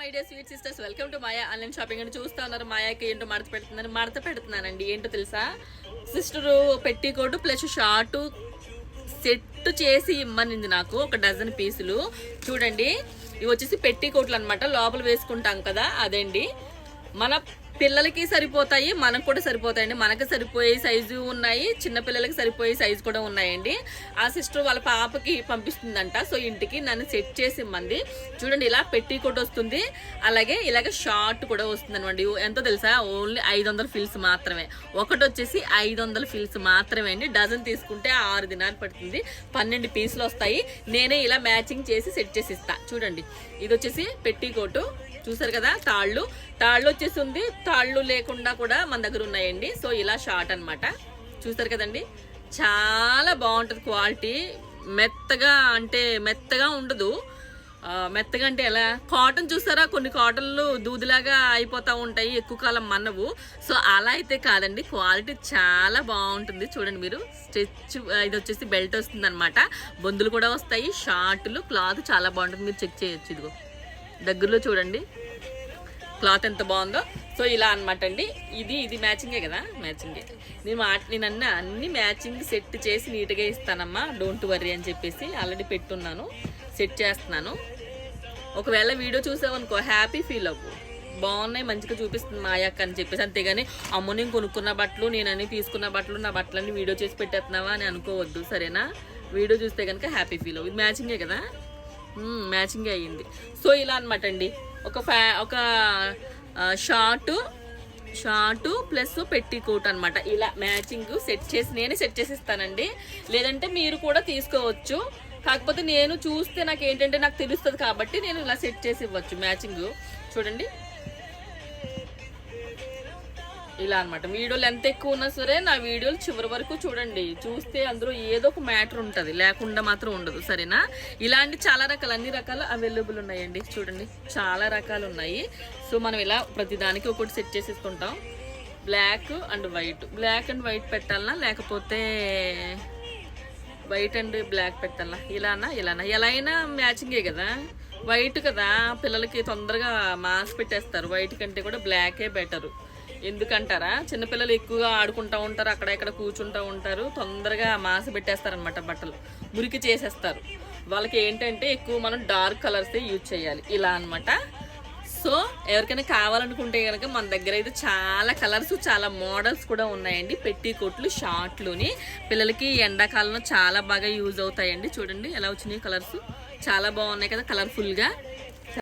My dear sweet sisters, welcome to Maya online shopping. అని చూస్తా ఉన్నారు. మాయాకి ఏంటో మడత పెడుతున్నానండి. ఏంటో తెలుసా, సిస్టరు పెట్టికోటు ప్లస్ షార్ట్ సెట్ చేసి ఇమ్మనింది నాకు, ఒక డజన్ పీసులు. చూడండి, ఇవి వచ్చేసి పెట్టికోట్లు అనమాట, లోపల వేసుకుంటాం కదా అదండి. మన పిల్లలకి సరిపోతాయి, మనకు కూడా సరిపోతాయండి. మనకు సరిపోయే సైజు ఉన్నాయి, చిన్నపిల్లలకి సరిపోయే సైజు కూడా ఉన్నాయండి. ఆ సిస్టర్ వాళ్ళ పాపకి పంపిస్తుందంట. సో ఇంటికి నన్ను సెట్ చేసి ఇమ్మంది. చూడండి, ఇలా పెట్టికోట్ వస్తుంది, అలాగే ఇలాగ షార్ట్ కూడా వస్తుంది అనమాట. ఎంతో తెలుసా, ఓన్లీ 500 ఫిల్స్ మాత్రమే. ఒకటి వచ్చేసి 500 ఫిల్స్ మాత్రమే అండి. డజన్ తీసుకుంటే 6 దినాలు పడుతుంది. 12 పీసులు వస్తాయి. నేనే ఇలా మ్యాచింగ్ చేసి సెట్ చేసి ఇస్తా. చూడండి, ఇది వచ్చేసి పెట్టికోటు చూసారు కదా. తాళ్ళు వచ్చేసి ఉంది, తాళ్ళు లేకుండా కూడా మన దగ్గర ఉన్నాయండి. సో ఇలా షార్ట్ అనమాట, చూసారు కదండి. చాలా బాగుంటుంది క్వాలిటీ. మెత్తగా ఉండదు. మెత్తగా అంటే ఎలా, కాటన్ చూసారా, కొన్ని కాటన్లు దూదిలాగా అయిపోతూ ఉంటాయి, ఎక్కువ కాలం మన్నవు. సో అలా అయితే కాదండి, క్వాలిటీ చాలా బాగుంటుంది. చూడండి మీరు, స్టిచ్ ఇది వచ్చేసి బెల్ట్ వస్తుంది అనమాట, బొందులు కూడా వస్తాయి, షార్ట్లు, క్లాత్ చాలా బాగుంటుంది. మీరు చెక్ చేయొచ్చు, ఇదిగో దగ్గరలో చూడండి క్లాత్ ఎంత బాగుందో. సో ఇలా అనమాట అండి. ఇది మ్యాచింగే కదా, మ్యాచింగే. నేను అన్ని మ్యాచింగ్ సెట్ చేసి నీట్గా ఇస్తానమ్మా, డోంట్ వర్రీ అని చెప్పేసి ఆల్రెడీ పెట్టున్నాను, సెట్ చేస్తున్నాను. ఒకవేళ వీడియో చూసావనుకో హ్యాపీ ఫీల్ అవ్వు, బాగున్నాయి మంచిగా చూపిస్తుంది మా అక్క అని చెప్పేసి. అంతేగాని అమ్మ నేను కొనుక్కున్న బట్టలు, నేనని తీసుకున్న బట్టలు, నా బట్టలన్నీ వీడియో చేసి పెట్టేస్తున్నావా అని అనుకోవద్దు, సరేనా. వీడియో చూస్తే కనుక హ్యాపీ ఫీల్ అవ్వు. ఇది మ్యాచింగే కదా, మ్యాచింగ్ అయ్యింది. సో ఇలా అనమాట అండి. ఒక షార్ట్ ప్లస్ పెట్టికోట్ అనమాట, ఇలా మ్యాచింగ్ సెట్ చేసి నేనే సెట్ చేసి ఇస్తానండి. లేదంటే మీరు కూడా తీసుకోవచ్చు. కాకపోతే నేను చూస్తే నాకు ఏంటంటే నాకు తెలుస్తుంది కాబట్టి నేను ఇలా సెట్ చేసి ఇవ్వచ్చు మ్యాచింగ్. చూడండి ఇలా అనమాట. వీడియోలు ఎంత ఎక్కువ ఉన్నా సరే నా వీడియోలు చివరి వరకు చూడండి, చూస్తే అందులో ఏదో ఒక మ్యాటర్ ఉంటుంది, లేకుండా మాత్రం ఉండదు, సరేనా. ఇలాంటి చాలా రకాలు, అన్ని రకాలు అవైలబుల్ ఉన్నాయండి. చూడండి, చాలా రకాలు ఉన్నాయి. సో మనం ఇలా ప్రతిదానికి ఒకటి సెట్ చేసేసుకుంటాం. బ్లాక్ అండ్ వైట్ పెట్టాలనా, లేకపోతే వైట్ అండ్ బ్లాక్ పెట్టాలనా, ఇలానా ఎలా అయినా మ్యాచింగే కదా. వైట్ కదా, పిల్లలకి తొందరగా మాస్ పెట్టేస్తారు. వైట్ కంటే కూడా బ్లాకే బెటరు. ఎందుకంటారా, చిన్నపిల్లలు ఎక్కువగా ఆడుకుంటూ ఉంటారు, అక్కడ ఇక్కడ కూర్చుంటూ ఉంటారు, తొందరగా మాస పెట్టేస్తారనమాట, బట్టలు మురికి చేసేస్తారు. వాళ్ళకి ఏంటంటే ఎక్కువ మనం డార్క్ కలర్సే యూజ్ చేయాలి, ఇలా అనమాట. సో ఎవరికైనా కావాలనుకుంటే కనుక మన దగ్గర అయితే చాలా కలర్స్, చాలా మోడల్స్ కూడా ఉన్నాయండి. పెట్టికోట్లు షార్ట్లోని పిల్లలకి ఎండాకాలంలో చాలా బాగా యూజ్ అవుతాయండి. చూడండి ఎలా వచ్చినాయి కలర్స్, చాలా బాగున్నాయి కదా కలర్ఫుల్గా.